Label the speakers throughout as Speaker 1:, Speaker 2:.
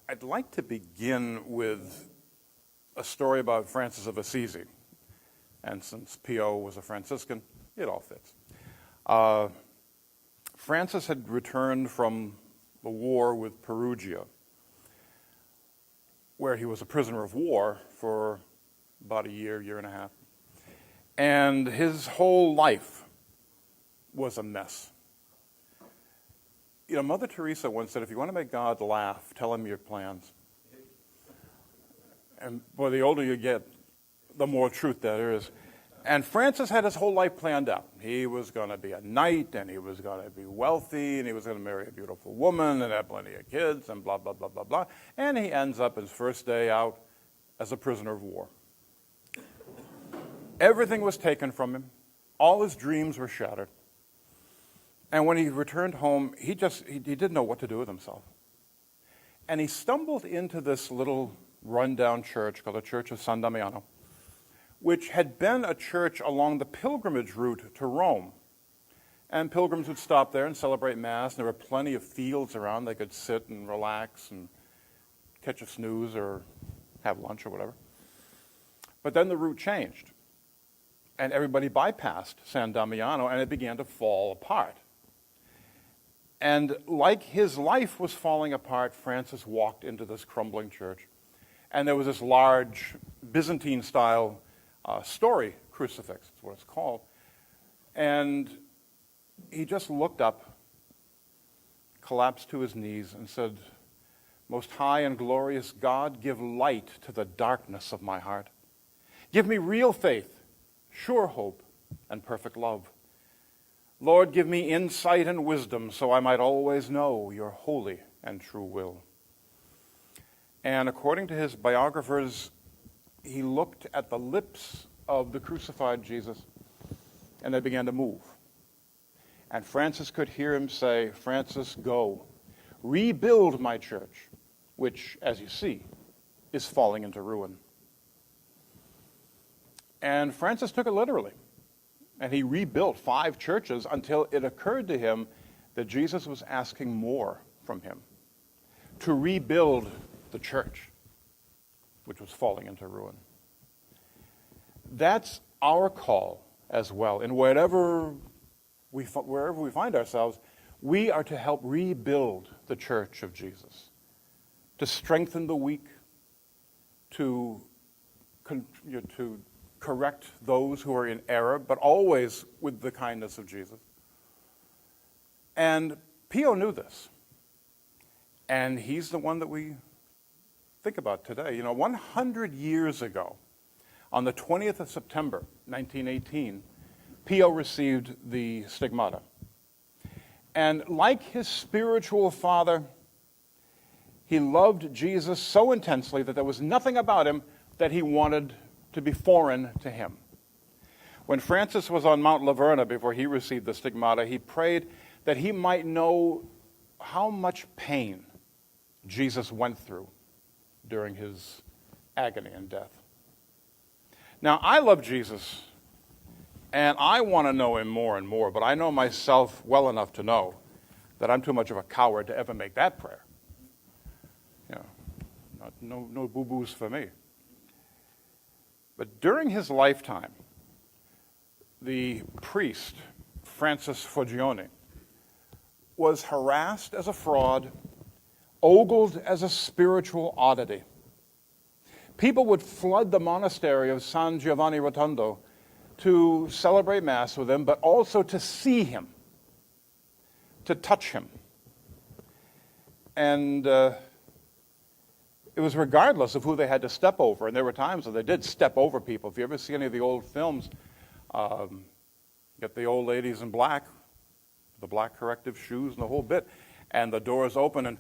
Speaker 1: I'd like to begin with a story about Francis of Assisi. And since Pio was a Franciscan, it all fits. Francis had returned from the war with Perugia, where he was a prisoner of war for about a year and a half. And his whole life was a mess. You know, Mother Teresa once said, if you want to make God laugh, tell him your plans. And boy, the older you get, the more truth there is. And Francis had his whole life planned out. He was going to be a knight, and he was going to be wealthy, and he was going to marry a beautiful woman, and have plenty of kids, and blah, blah, blah, blah, blah. And he ends up his first day out as a prisoner of war. Everything was taken from him. All his dreams were shattered. And when he returned home, he didn't know what to do with himself. And he stumbled into this little rundown church called the Church of San Damiano, which had been a church along the pilgrimage route to Rome. And pilgrims would stop there and celebrate Mass. And there were plenty of fields around. They could sit and relax and catch a snooze or have lunch or whatever. But then the route changed. And everybody bypassed San Damiano, and it began to fall apart. And like his life was falling apart, Francis walked into this crumbling church. And there was this large Byzantine-style story crucifix, that's what it's called. And he just looked up, collapsed to his knees, and said, "Most high and glorious God, give light to the darkness of my heart. Give me real faith, sure hope, and perfect love. Lord, give me insight and wisdom so I might always know your holy and true will." And according to his biographers, he looked at the lips of the crucified Jesus, and they began to move. And Francis could hear him say, "Francis, go, rebuild my church, which, as you see, is falling into ruin." And Francis took it literally. And he rebuilt 5 churches until it occurred to him that Jesus was asking more from him, to rebuild the church, which was falling into ruin. That's our call as well. In wherever we find ourselves, we are to help rebuild the church of Jesus, to strengthen the weak, to correct those who are in error, but always with the kindness of Jesus. And Pio knew this. And he's the one that we think about today. You know, 100 years ago, on the 20th of September, 1918, Pio received the stigmata. And like his spiritual father, he loved Jesus so intensely that there was nothing about him that he wanted to be foreign to him. When Francis was on Mount Laverna before he received the stigmata, he prayed that he might know how much pain Jesus went through during his agony and death. Now, I love Jesus, and I want to know him more and more, but I know myself well enough to know that I'm too much of a coward to ever make that prayer. You know, no boo-boos for me. But during his lifetime, the priest, Francis Foggioni, was harassed as a fraud, ogled as a spiritual oddity. People would flood the monastery of San Giovanni Rotondo to celebrate Mass with him, but also to see him, to touch him. And it was regardless of who they had to step over. And there were times when they did step over people. If you ever see any of the old films, get the old ladies in black, the black corrective shoes and the whole bit, and the doors open and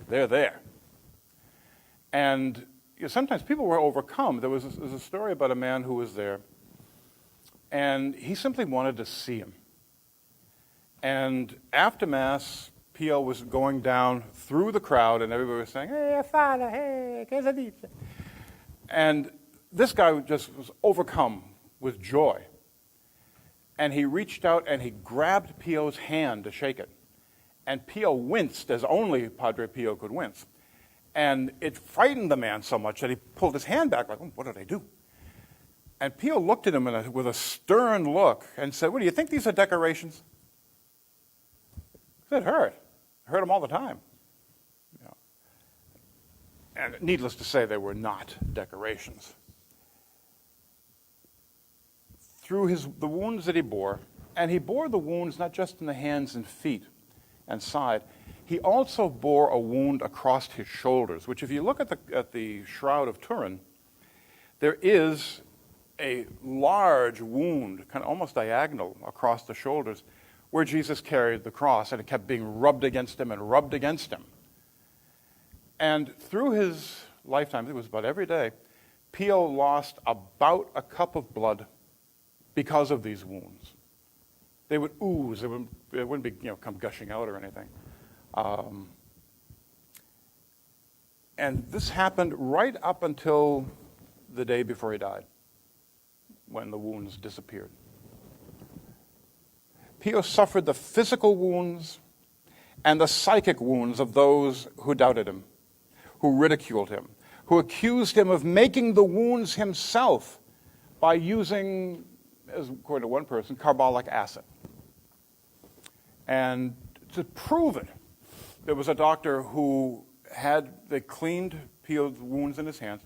Speaker 1: they're there. And sometimes people were overcome. There was a story about a man who was there, and he simply wanted to see him. And after Mass, Pio was going down through the crowd, and everybody was saying, "Hey, Father, hey, quesadilla." And this guy just was overcome with joy. And he reached out and he grabbed Pio's hand to shake it. And Pio winced as only Padre Pio could wince. And it frightened the man so much that he pulled his hand back, like, "Oh, what did I do?" And Pio looked at him with a stern look and said, "What, do you think these are decorations?" It hurt. It hurt him all the time. And needless to say, they were not decorations. Through the wounds that he bore, and he bore the wounds not just in the hands and feet and side, he also bore a wound across his shoulders, which if you look at the Shroud of Turin, there is a large wound, kind of almost diagonal across the shoulders, where Jesus carried the cross, and it kept being rubbed against him and rubbed against him. And through his lifetime, it was about every day, Pio lost about a cup of blood because of these wounds. They would ooze. It wouldn't be, come gushing out or anything. And this happened right up until the day before he died, when the wounds disappeared. Pio suffered the physical wounds and the psychic wounds of those who doubted him, who ridiculed him, who accused him of making the wounds himself by using, as according to one person, carbolic acid. And to prove it, there was a doctor who they cleaned Pio's wounds in his hands,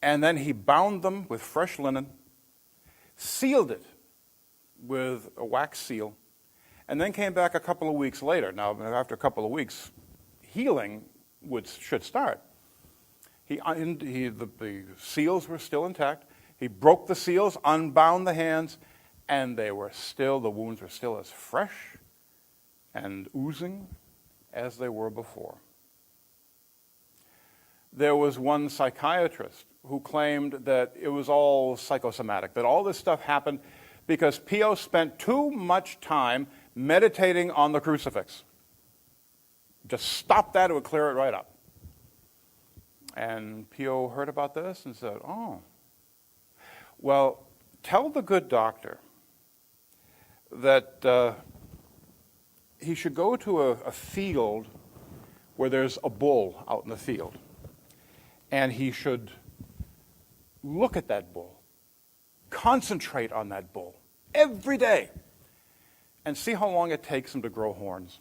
Speaker 1: and then he bound them with fresh linen, sealed it with a wax seal, and then came back a couple of weeks later. Now, after a couple of weeks, healing should start. The seals were still intact. He broke the seals, unbound the hands, and the wounds were still as fresh and oozing as they were before. There was one psychiatrist who claimed that it was all psychosomatic, that all this stuff happened because Pio spent too much time meditating on the crucifix. Just stop that, it would clear it right up. And Pio heard about this and said, "Oh, well, tell the good doctor that he should go to a field where there's a bull out in the field. And he should look at that bull, concentrate on that bull every day, and see how long it takes him to grow horns."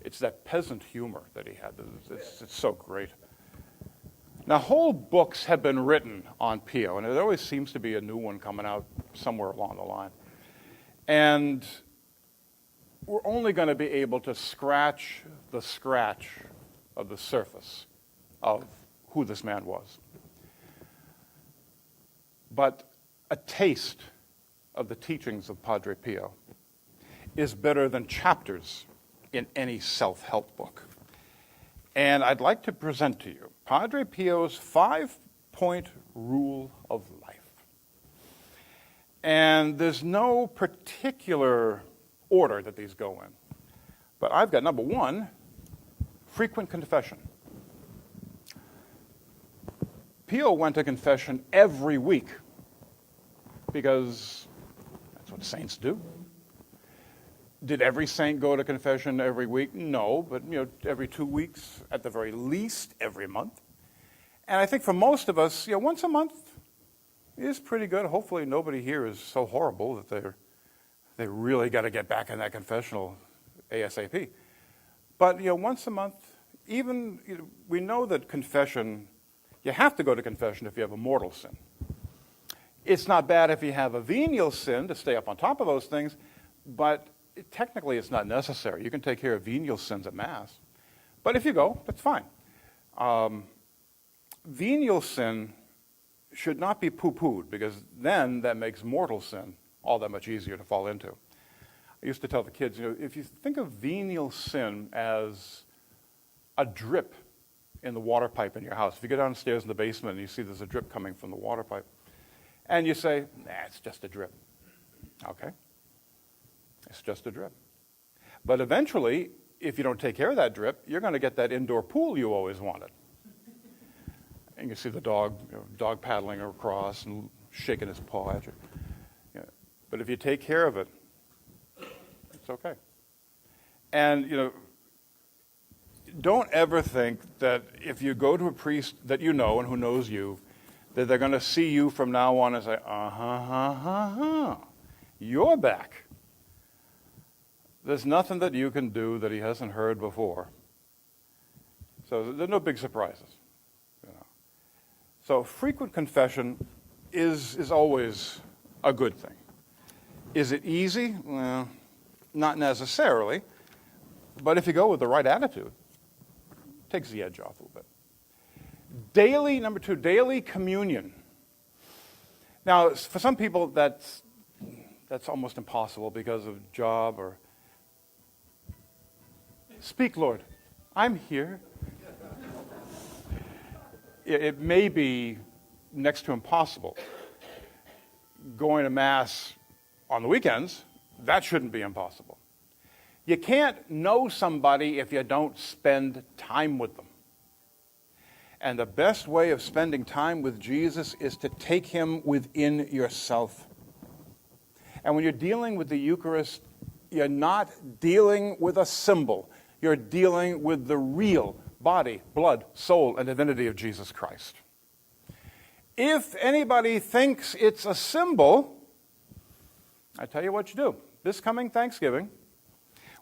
Speaker 1: It's that peasant humor that he had. It's so great. Now, whole books have been written on Pio, and there always seems to be a new one coming out somewhere along the line. And we're only going to be able to scratch the of the surface of who this man was. But a taste of the teachings of Padre Pio is better than chapters in any self-help book. And I'd like to present to you Padre Pio's 5-point rule of life. And there's no particular order that these go in. But I've got number 1, frequent confession. Pio went to confession every week because that's what saints do. Did every saint go to confession every week? No, but every 2 weeks, at the very least, every month. And I think for most of us, once a month is pretty good. Hopefully nobody here is so horrible that they really got to get back in that confessional ASAP. But once a month, even we know that confession, you have to go to confession if you have a mortal sin. It's not bad if you have a venial sin to stay up on top of those things, but technically it's not necessary. You can take care of venial sins at Mass. But if you go, that's fine. Venial sin should not be poo-pooed, because then that makes mortal sin all that much easier to fall into. I used to tell the kids, if you think of venial sin as a drip in the water pipe in your house, if you go downstairs in the basement and you see there's a drip coming from the water pipe, and you say, nah, it's just a drip. Okay, it's just a drip. But eventually, if you don't take care of that drip, you're going to get that indoor pool you always wanted. And you see the dog paddling across and shaking his paw at you. But if you take care of it, it's okay. And, don't ever think that if you go to a priest that you know and who knows you, that they're going to see you from now on and say, you're back. There's nothing that you can do that he hasn't heard before. So there are no big surprises. So frequent confession is always a good thing. Is it easy? Well, not necessarily. But if you go with the right attitude, it takes the edge off a little bit. Number 2, daily communion. Now, for some people, that's almost impossible because of job or... Speak, Lord. I'm here. It may be next to impossible. Going to Mass on the weekends, that shouldn't be impossible. You can't know somebody if you don't spend time with them. And the best way of spending time with Jesus is to take him within yourself. And when you're dealing with the Eucharist, you're not dealing with a symbol. You're dealing with the real body, blood, soul, and divinity of Jesus Christ. If anybody thinks it's a symbol, I tell you what you do. This coming Thanksgiving,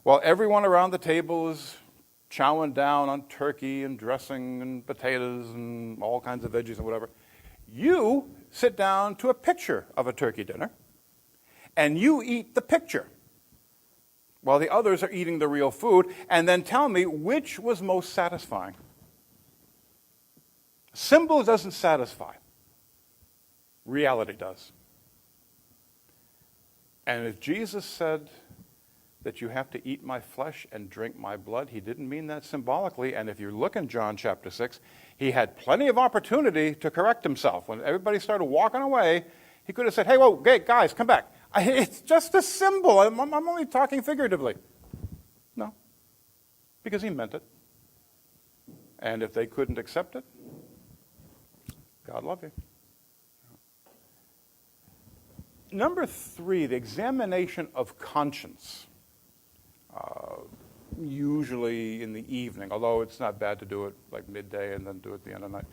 Speaker 1: while everyone around the table is chowing down on turkey and dressing and potatoes and all kinds of veggies and whatever, you sit down to a picture of a turkey dinner, and you eat the picture while the others are eating the real food, and then tell me which was most satisfying. Symbol doesn't satisfy. Reality does. And if Jesus said that you have to eat my flesh and drink my blood, he didn't mean that symbolically. And if you look in John chapter 6, he had plenty of opportunity to correct himself. When everybody started walking away, he could have said, hey, whoa, hey, guys, come back. It's just a symbol. I'm only talking figuratively. No, because he meant it. And if they couldn't accept it, God love you. Number 3, the examination of conscience. Usually in the evening, although it's not bad to do it like midday and then do it at the end of the night.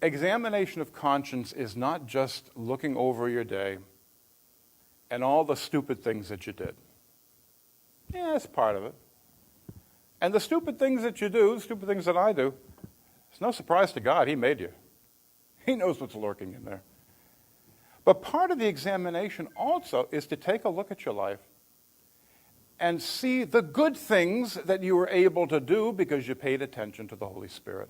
Speaker 1: Examination of conscience is not just looking over your day and all the stupid things that you did. Yeah, it's part of it. And the stupid things that you do, the stupid things that I do, it's no surprise to God. He made you. He knows what's lurking in there. But part of the examination also is to take a look at your life and see the good things that you were able to do because you paid attention to the Holy Spirit.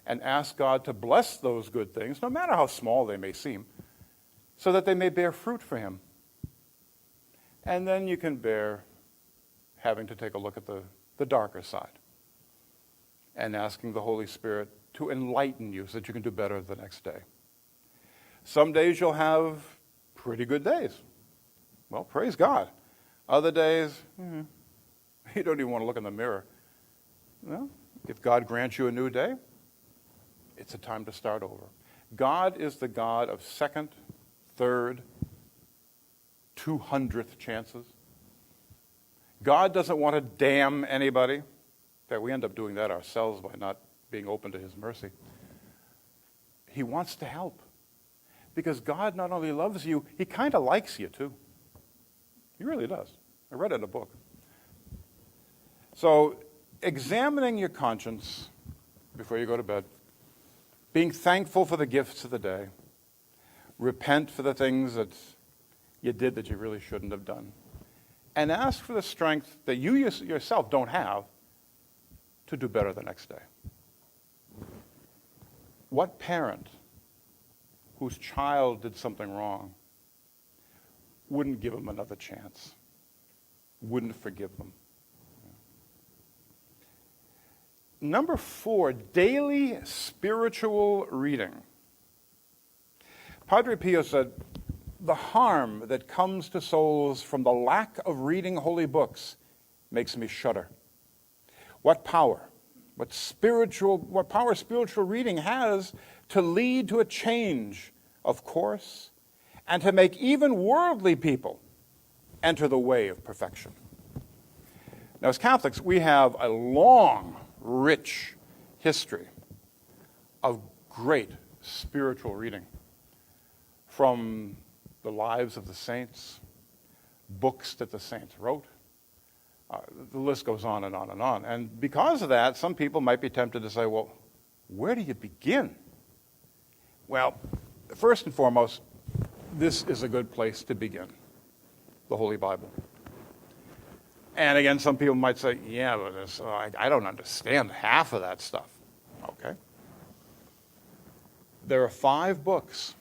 Speaker 1: And ask God to bless those good things, no matter how small they may seem, so that they may bear fruit for him. And then you can bear having to take a look at the darker side and asking the Holy Spirit to enlighten you so that you can do better the next day. Some days you'll have pretty good days. Well, praise God. Other days, you don't even want to look in the mirror. Well, if God grants you a new day, it's a time to start over. God is the God of second, third, 200th chances. God doesn't want to damn anybody. In fact, we end up doing that ourselves by not being open to his mercy. He wants to help. Because God not only loves you, he kind of likes you too. He really does. I read it in a book. So, examining your conscience before you go to bed, being thankful for the gifts of the day, repent for the things that you did that you really shouldn't have done, and ask for the strength that you yourself don't have to do better the next day. What parent whose child did something wrong wouldn't give them another chance, wouldn't forgive them? Number 4, daily spiritual reading. Padre Pio said, the harm that comes to souls from the lack of reading holy books makes me shudder. What power spiritual reading has to lead to a change of course and to make even worldly people enter the way of perfection. Now, as Catholics, we have a long, rich history of great spiritual reading, from the lives of the saints, books that the saints wrote. The list goes on and on and on. And because of that, some people might be tempted to say, well, where do you begin? Well, first and foremost, this is a good place to begin, the Holy Bible. And again, some people might say, yeah, but I don't understand half of that stuff. Okay. There are 5 books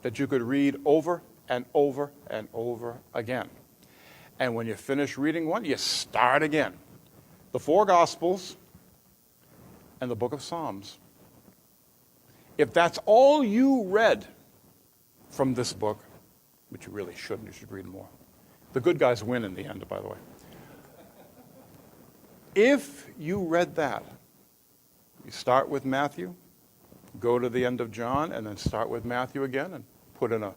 Speaker 1: that you could read over and over and over again. And when you finish reading one, you start again. The 4 Gospels and the book of Psalms. If that's all you read from this book, which you really shouldn't, you should read more. The good guys win in the end, by the way. If you read that, you start with Matthew, go to the end of John, and then start with Matthew again and put in a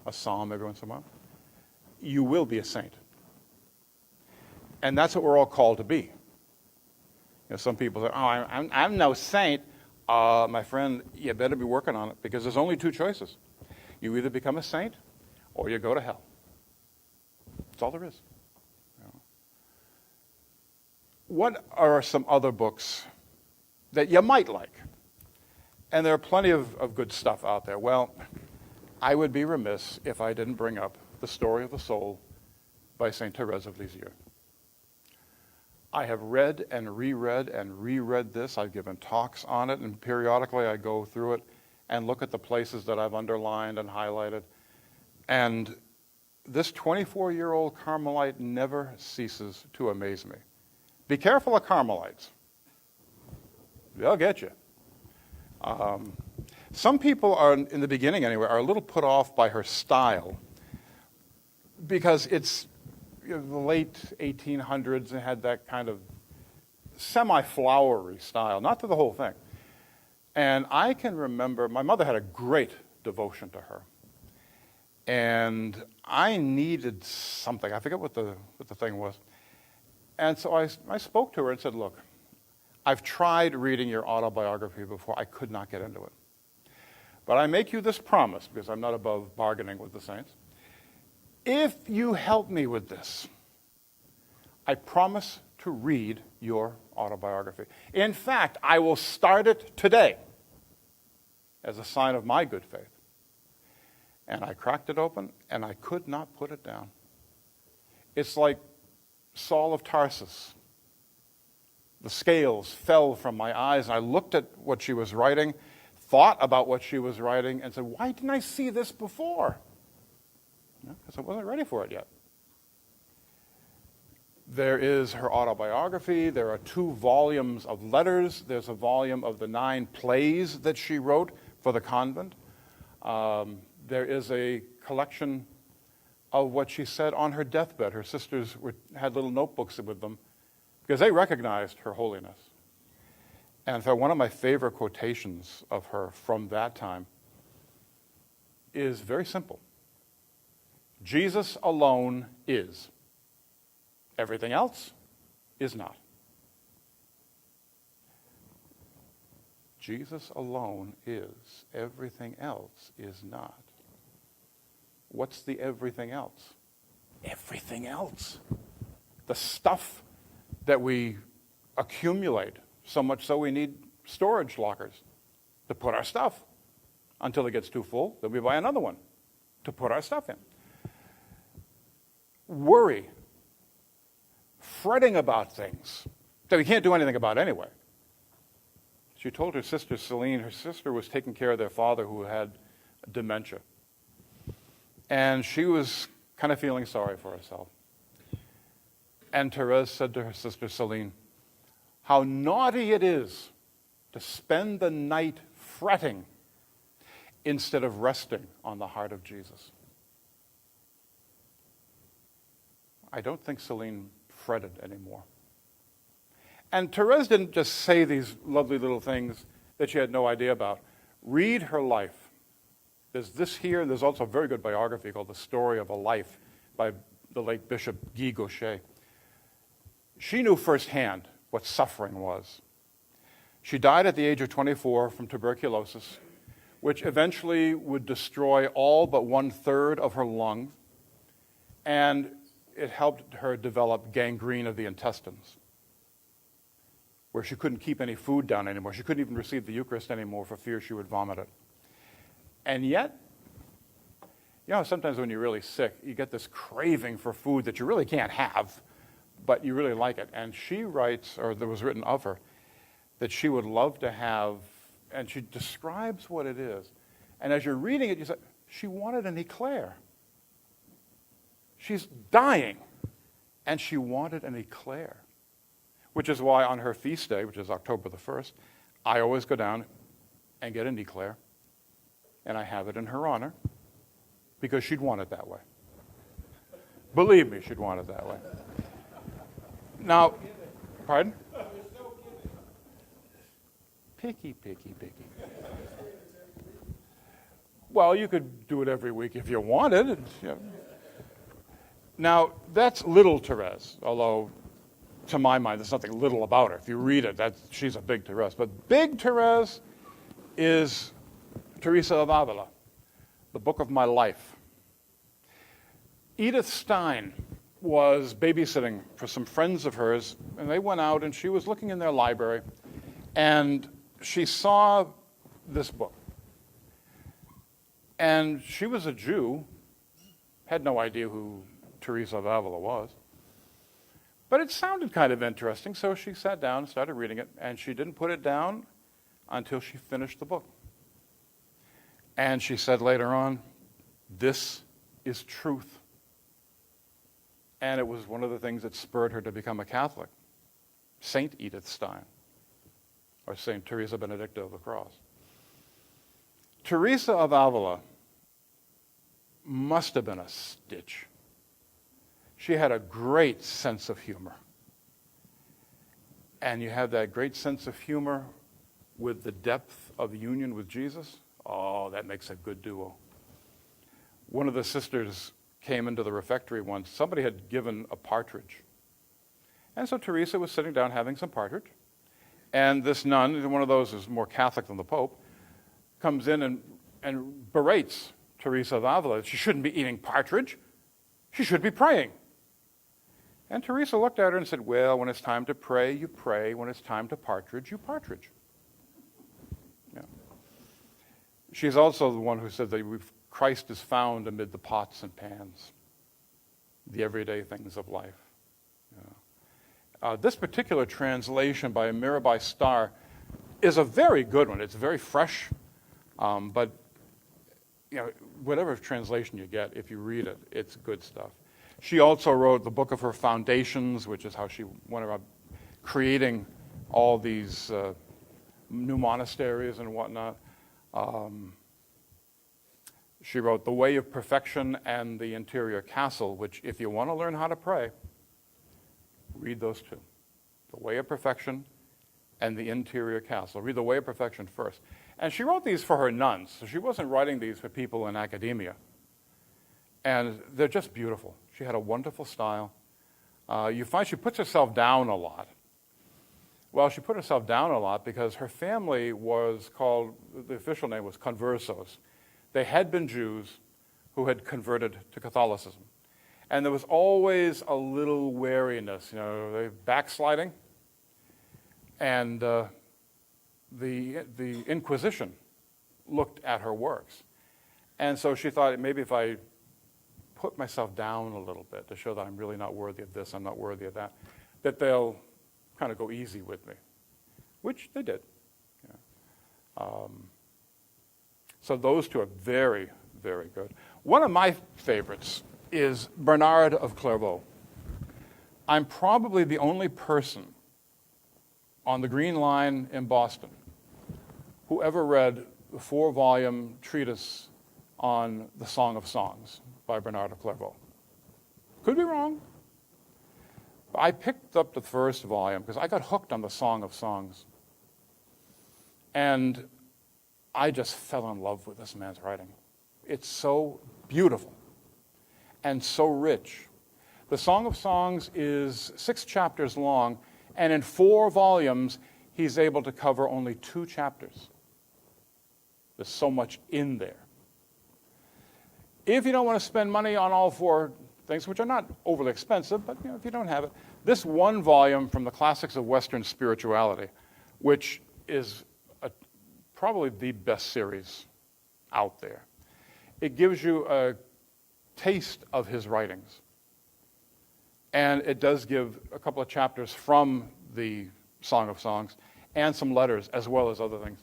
Speaker 1: psalm every once in a while, you will be a saint. And that's what we're all called to be. You know, some people say, oh, I'm no saint. My friend, you better be working on it, because there's only 2 choices. You either become a saint or you go to hell. That's all there is. You know. What are some other books that you might like? And there are plenty of good stuff out there. Well, I would be remiss if I didn't bring up The Story of the Soul by St. Therese of Lisieux. I have read and reread this. I've given talks on it, and periodically I go through it and look at the places that I've underlined and highlighted. And this 24-year-old Carmelite never ceases to amaze me. Be careful of Carmelites. They'll get you. Some people are, in the beginning anyway, are a little put off by her style, because it's the late 1800s and had that kind of semi-flowery style, not to the whole thing. And I can remember, my mother had a great devotion to her. And I needed something. I forget what the thing was. And so I spoke to her and said, look, I've tried reading your autobiography before. I could not get into it. But I make you this promise, because I'm not above bargaining with the saints. If you help me with this, I promise to read your autobiography. In fact, I will start it today as a sign of my good faith. And I cracked it open, and I could not put it down. It's like Saul of Tarsus. The scales fell from my eyes, and I looked at what she was writing, thought about what she was writing, and said, why didn't I see this before? Because I wasn't ready for it yet. There is her autobiography. There are 2 volumes of letters. There's a volume of the 9 plays that she wrote for the convent. There is a collection of what she said on her deathbed. Her sisters had little notebooks with them because they recognized her holiness. And in fact, one of my favorite quotations of her from that time is very simple. Jesus alone is. Everything else is not. Jesus alone is. Everything else is not. What's the everything else? Everything else. The stuff that we accumulate, so much so we need storage lockers to put our stuff until it gets too full. Then we buy another one to put our stuff in. Worry, fretting about things that we can't do anything about anyway. she told her sister Celine, her sister was taking care of their father who had dementia. And she was kind of feeling sorry for herself. And Therese said to her sister Celine, how naughty it is to spend the night fretting instead of resting on the heart of Jesus. I don't think Celine fretted anymore. And Therese didn't just say these lovely little things that she had no idea about. Read her life. There's this here, and there's also a very good biography called The Story of a Life by the late Bishop Guy Gaucher. She knew firsthand what suffering was. She died at the age of 24 from tuberculosis, which eventually would destroy all but 1/3 of her lungs, and it helped her develop gangrene of the intestines, where she couldn't keep any food down anymore. She couldn't even receive the Eucharist anymore for fear she would vomit it. And yet, sometimes when you're really sick, you get this craving for food that you really can't have, but you really like it. And she writes, or there was written of her, that she would love to have, and she describes what it is. And as you're reading it, you say, she wanted an eclair. She's dying, and she wanted an eclair, which is why on her feast day, which is October the 1st, I always go down and get an eclair, and I have it in her honor, because she'd want it that way. Believe me, she'd want it that way. Now, pardon? Picky. Well, you could do it every week if you wanted. Now, that's little Therese, although to my mind, there's nothing little about her. If you read it, she's a big Therese. But big Therese is Teresa of Avila, the book of my life. Edith Stein was babysitting for some friends of hers, and they went out, and she was looking in their library, and she saw this book. And she was a Jew, had no idea who Teresa of Avila was. But it sounded kind of interesting, so she sat down and started reading it, and she didn't put it down until she finished the book. And she said later on, this is truth. And it was one of the things that spurred her to become a Catholic, Saint Edith Stein, or Saint Teresa Benedicta of the Cross. Teresa of Avila must have been a stitch. She had a great sense of humor. And you have that great sense of humor with the depth of union with Jesus. Oh, that makes a good duo. One of the sisters came into the refectory once. Somebody had given a partridge. And so Teresa was sitting down having some partridge. And this nun, one of those who's more Catholic than the Pope, comes in and berates Teresa of Avila. She shouldn't be eating partridge. She should be praying. And Teresa looked at her and said, well, when it's time to pray, you pray. When it's time to partridge, you partridge. Yeah. She's also the one who said that Christ is found amid the pots and pans, the everyday things of life. Yeah. This particular translation by Mirabai Starr is a very good one. It's very fresh, but whatever translation you get, if you read it, it's good stuff. She also wrote the book of her foundations, which is how she went about creating all these new monasteries and whatnot. She wrote The Way of Perfection and The Interior Castle, which if you want to learn how to pray, read those two. The Way of Perfection and The Interior Castle. Read The Way of Perfection first. And she wrote these for her nuns, so she wasn't writing these for people in academia. And they're just beautiful. She had a wonderful style. You find she puts herself down a lot. Well, she put herself down a lot because her family was called, the official name was conversos. They had been Jews who had converted to Catholicism. And there was always a little wariness, they backsliding. And the Inquisition looked at her works. And so she thought, maybe if I put myself down a little bit to show that I'm really not worthy of this, I'm not worthy of that, that they'll kind of go easy with me, which they did. Yeah. So those two are very, very good. One of my favorites is Bernard of Clairvaux. I'm probably the only person on the Green Line in Boston who ever read the 4-volume treatise on the Song of Songs by Bernard of Clairvaux. Could be wrong. But I picked up the first volume because I got hooked on the Song of Songs. And I just fell in love with this man's writing. It's so beautiful and so rich. The Song of Songs is 6 chapters long, and in 4 volumes, he's able to cover only 2 chapters. There's so much in there. If you don't want to spend money on all 4 things, which are not overly expensive, but if you don't have it, this one volume from the Classics of Western Spirituality, which is probably the best series out there. It gives you a taste of his writings. And it does give a couple of chapters from the Song of Songs and some letters as well as other things.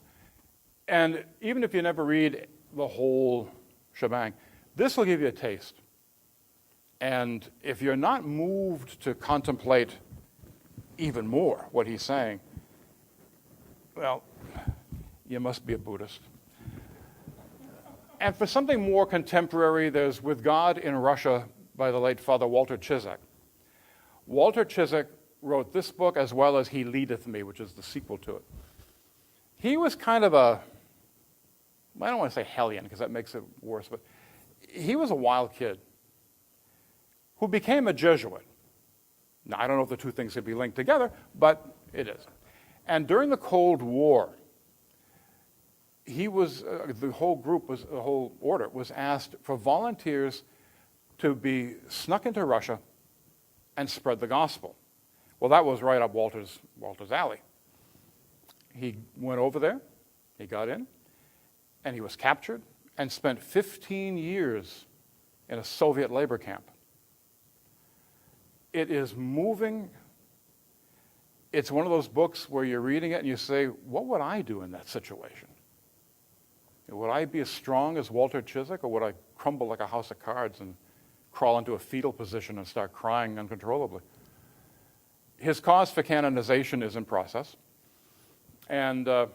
Speaker 1: And even if you never read the whole shebang, this will give you a taste. And if you're not moved to contemplate even more what he's saying, well, you must be a Buddhist. And for something more contemporary, there's With God in Russia by the late Father Walter Chisek. Walter Chisek wrote this book as well as He Leadeth Me, which is the sequel to it. He was kind of I don't want to say hellion because that makes it worse, but he was a wild kid who became a Jesuit. Now, I don't know if the two things could be linked together, but it is. And during the Cold War, he was, the whole order was asked for volunteers to be snuck into Russia and spread the gospel. Well, that was right up Walter's alley. He went over there, he got in, and he was captured and spent 15 years in a Soviet labor camp. It is moving. It's one of those books where you're reading it and you say, what would I do in that situation? Would I be as strong as Walter Chisek, or would I crumble like a house of cards and crawl into a fetal position and start crying uncontrollably? His cause for canonization is in process, and it's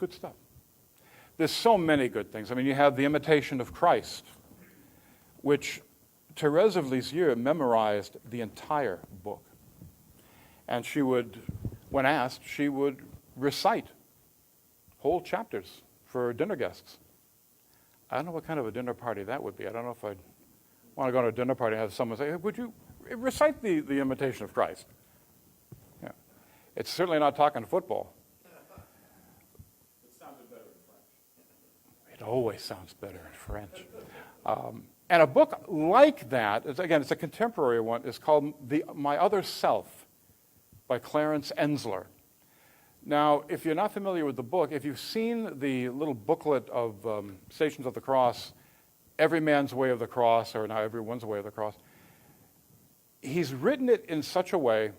Speaker 1: good stuff. There's so many good things. I mean, you have The Imitation of Christ, which Thérèse of Lisieux memorized the entire book. And she would, when asked, she would recite whole chapters for dinner guests. I don't know what kind of a dinner party that would be. I don't know if I'd want to go to a dinner party and have someone say, hey, would you recite the Imitation of Christ? Yeah. It's certainly not talking football.
Speaker 2: It sounded better in French.
Speaker 1: It always sounds better in French. And a book like that, again, it's a contemporary one, is called My Other Self by Clarence Ensler. Now, if you're not familiar with the book, if you've seen the little booklet of Stations of the Cross, Every Man's Way of the Cross, or now Everyone's Way of the Cross, he's written it in such a way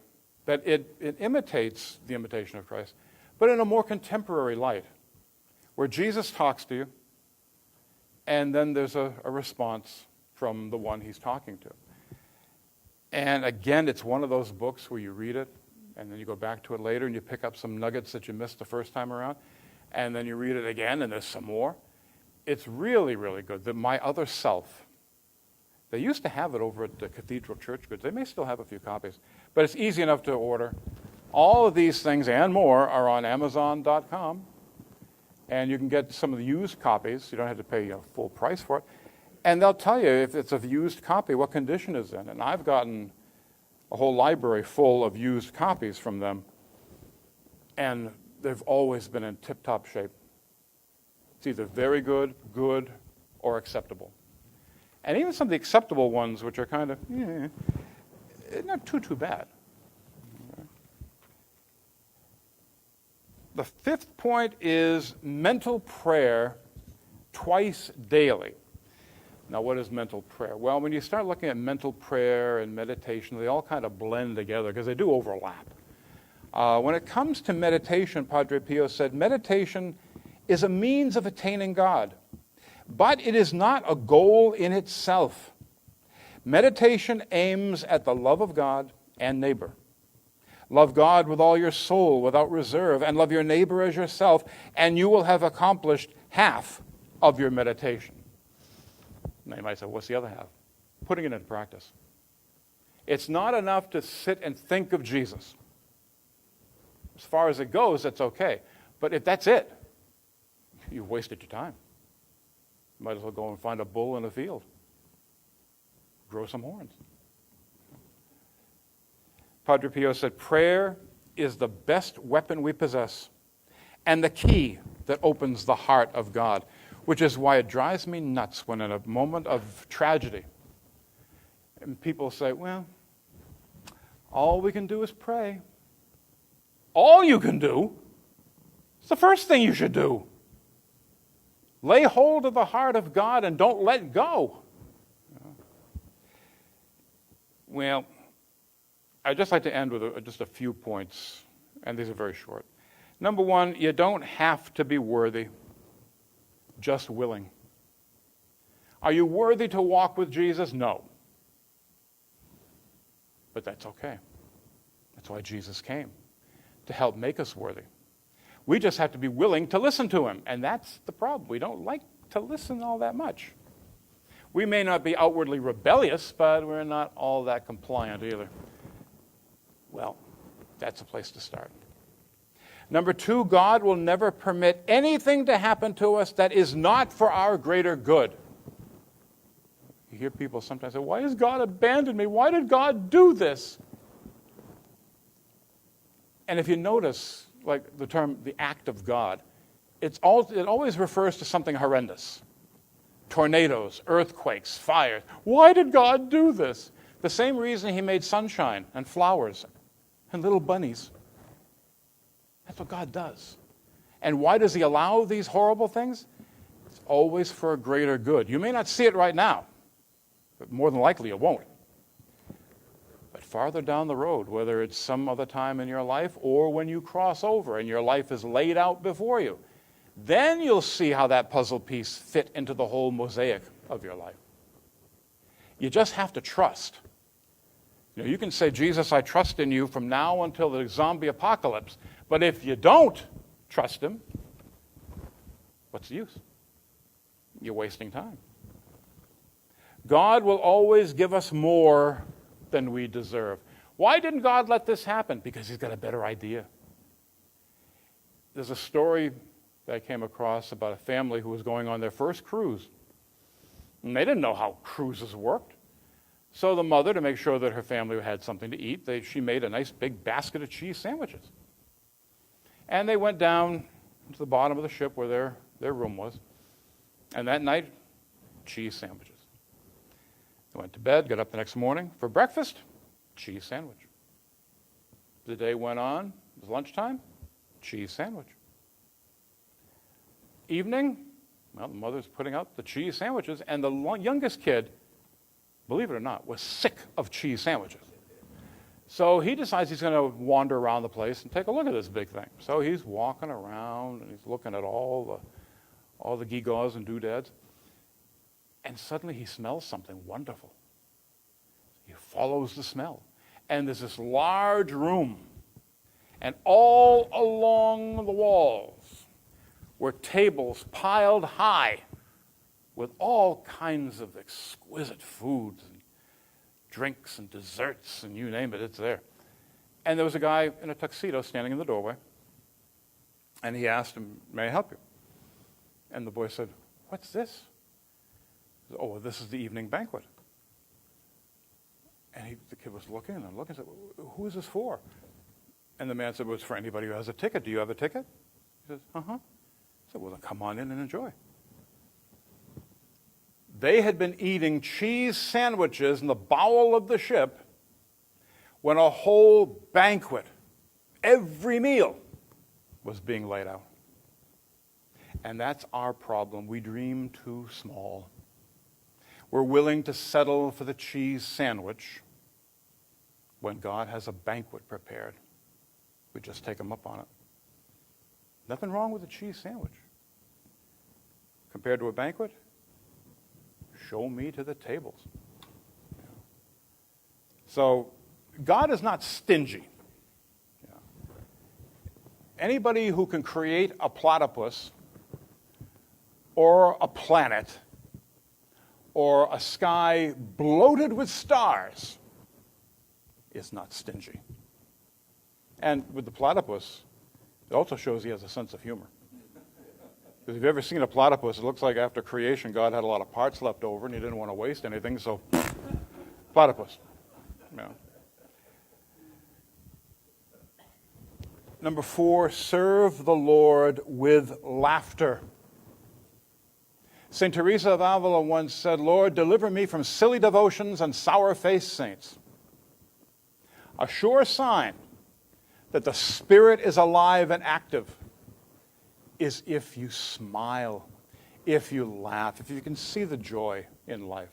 Speaker 1: that it imitates the Imitation of Christ, but in a more contemporary light, where Jesus talks to you, and then there's a response from the one he's talking to. And again, it's one of those books where you read it, and then you go back to it later, and you pick up some nuggets that you missed the first time around, and then you read it again, and there's some more. It's really, really good. The My Other Self. They used to have it over at the Cathedral Church Goods. They may still have a few copies, but it's easy enough to order. All of these things and more are on Amazon.com, and you can get some of the used copies. You don't have to pay full price for it. And they'll tell you if it's a used copy, what condition it's in. And I've gotten a whole library full of used copies from them, and they've always been in tip-top shape. It's either very good, good, or acceptable. And even some of the acceptable ones, which are kind of, not too bad. The fifth point is mental prayer twice daily. Now, what is mental prayer? Well, when you start looking at mental prayer and meditation, they all kind of blend together because they do overlap. When it comes to meditation, Padre Pio said, meditation is a means of attaining God, but it is not a goal in itself. Meditation aims at the love of God and neighbor. Love God with all your soul, without reserve, and love your neighbor as yourself, and you will have accomplished half of your meditation. Now you might say, what's the other half? Putting it into practice. It's not enough to sit and think of Jesus. As far as it goes, that's okay. But if that's it, you've wasted your time. You might as well go and find a bull in a field. Grow some horns. Padre Pio said, prayer is the best weapon we possess and the key that opens the heart of God, which is why it drives me nuts when in a moment of tragedy, and people say, well, all we can do is pray. All you can do is the first thing you should do. Lay hold of the heart of God and don't let go. Well, I'd just like to end with just a few points, and these are very short. Number one, you don't have to be worthy, just willing. Are you worthy to walk with Jesus? No. But that's okay. That's why Jesus came, to help make us worthy. We just have to be willing to listen to him, and that's the problem. We don't like to listen all that much. We may not be outwardly rebellious, but we're not all that compliant either. Well, that's a place to start. Number two, God will never permit anything to happen to us that is not for our greater good. You hear people sometimes say, why has God abandoned me? Why did God do this? And if you notice, like the term, the act of God, it always refers to something horrendous. Tornadoes, earthquakes, fires. Why did God do this? The same reason he made sunshine and flowers and little bunnies. That's what God does. And why does he allow these horrible things? It's always for a greater good. You may not see it right now, but more than likely you won't. But farther down the road, whether it's some other time in your life or when you cross over and your life is laid out before you, then you'll see how that puzzle piece fit into the whole mosaic of your life. You just have to trust. You can say, Jesus, I trust in you from now until the zombie apocalypse. But if you don't trust him, what's the use? You're wasting time. God will always give us more than we deserve. Why didn't God let this happen? Because he's got a better idea. There's a story that I came across about a family who was going on their first cruise. And they didn't know how cruises worked. So the mother, to make sure that her family had something to eat, she made a nice big basket of cheese sandwiches. And they went down to the bottom of the ship where their room was. And that night, cheese sandwiches. They went to bed, got up the next morning for breakfast, cheese sandwich. The day went on, it was lunchtime, cheese sandwich. Evening, well, the mother's putting out the cheese sandwiches, and the youngest kid, believe it or not, was sick of cheese sandwiches. So he decides he's going to wander around the place and take a look at this big thing. So he's walking around, and he's looking at all the gewgaws and doodads. And suddenly he smells something wonderful. He follows the smell. And there's this large room. And all along the walls were tables piled high with all kinds of exquisite foods and drinks and desserts, and you name it, it's there. And there was a guy in a tuxedo standing in the doorway, and he asked him, may I help you? And the boy said, what's this? He said, oh, this is the evening banquet. And the kid was looking and looking and said, who is this for? And the man said, well, it's for anybody who has a ticket. Do you have a ticket? He says, uh-huh. He said, well, then come on in and enjoy. They had been eating cheese sandwiches in the bowel of the ship when a whole banquet, every meal, was being laid out. And that's our problem. We dream too small. We're willing to settle for the cheese sandwich when God has a banquet prepared. We just take them up on it. Nothing wrong with a cheese sandwich. Compared to a banquet, show me to the tables. So God is not stingy. Anybody who can create a platypus or a planet or a sky bloated with stars is not stingy. And with the platypus, it also shows he has a sense of humor. Because if you've ever seen a platypus, it looks like after creation, God had a lot of parts left over and he didn't want to waste anything, so platypus. Yeah. Number 4, serve the Lord with laughter. St. Teresa of Avila once said, Lord, deliver me from silly devotions and sour-faced saints. A sure sign that the Spirit is alive and active is if you smile, if you laugh, if you can see the joy in life.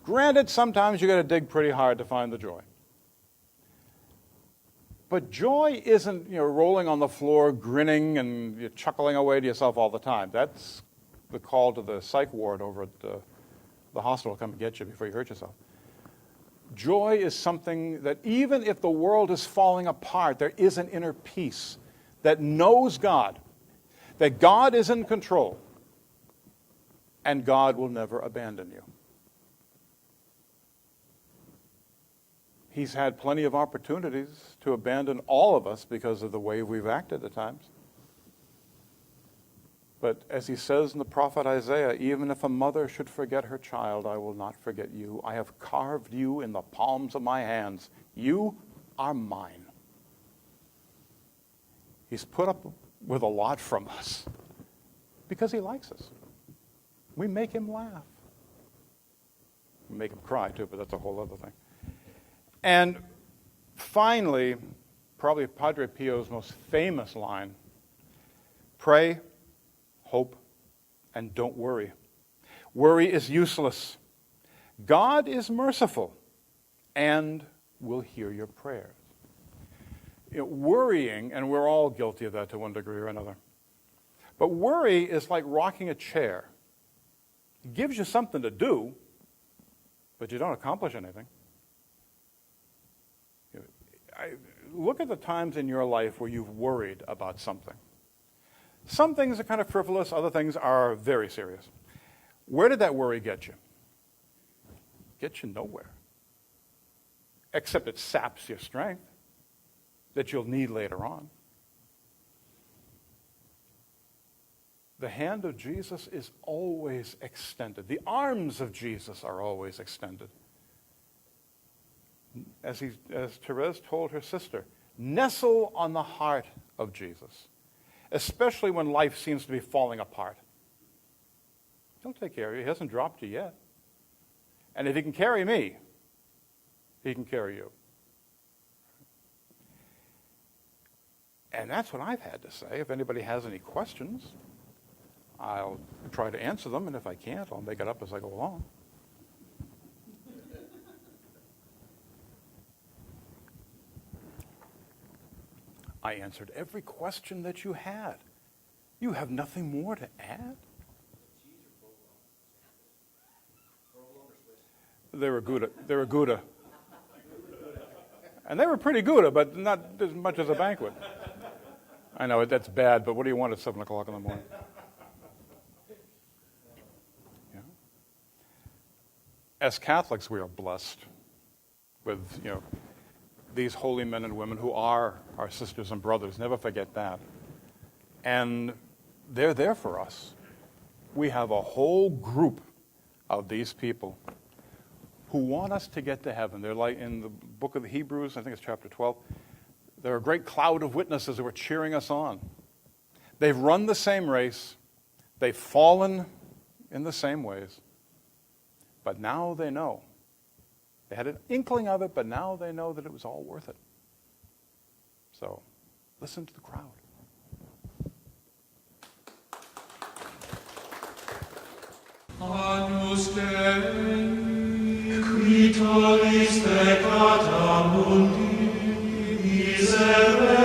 Speaker 1: Granted, sometimes you got to dig pretty hard to find the joy. But joy isn't, rolling on the floor, grinning, and you're chuckling away to yourself all the time. That's the call to the psych ward over at the hospital, come and get you before you hurt yourself. Joy is something that even if the world is falling apart, there is an inner peace that knows God, that God is in control, and God will never abandon you. He's had plenty of opportunities to abandon all of us because of the way we've acted at times. But as he says in the prophet Isaiah, even if a mother should forget her child, I will not forget you. I have carved you in the palms of my hands. You are mine. He's put up with a lot from us because he likes us. We make him laugh. We make him cry too, but that's a whole other thing. And finally, probably Padre Pio's most famous line, pray, hope, and don't worry. Worry is useless. God is merciful and will hear your prayers. Worrying, and we're all guilty of that to one degree or another, but worry is like rocking a chair. It gives you something to do, but you don't accomplish anything. Look at the times in your life where you've worried about something. Some things are kind of frivolous, other things are very serious. Where did that worry get you? Get you nowhere. Except it saps your strength that you'll need later on. The hand of Jesus is always extended. The arms of Jesus are always extended. As Therese told her sister, nestle on the heart of Jesus, especially when life seems to be falling apart. He'll take care of you. He hasn't dropped you yet. And if he can carry me, he can carry you. And that's what I've had to say. If anybody has any questions, I'll try to answer them, and if I can't, I'll make it up as I go along. I answered every question that you had. You have nothing more to add? They were Gouda. They were Gouda. And they were pretty Gouda, but not as much as a banquet. I know, that's bad, but what do you want at 7 o'clock in the morning? Yeah. As Catholics, we are blessed with, these holy men and women who are our sisters and brothers. Never forget that. And they're there for us. We have a whole group of these people who want us to get to heaven. They're like in the book of the Hebrews, I think it's chapter 12, they're a great cloud of witnesses who are cheering us on. They've run the same race. They've fallen in the same ways. But now they know. They had an inkling of it, but now they know that it was all worth it. So, listen to the crowd.
Speaker 3: Annus Dei, qui tollis peccata mundi, miserere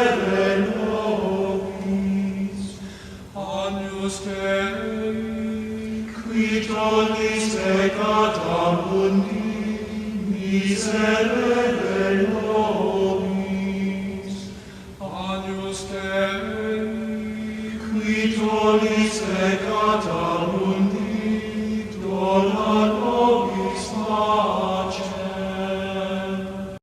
Speaker 3: Agnus Dei, qui tollis peccat mundi, miserere nobis. Agnus Dei, qui tollis peccat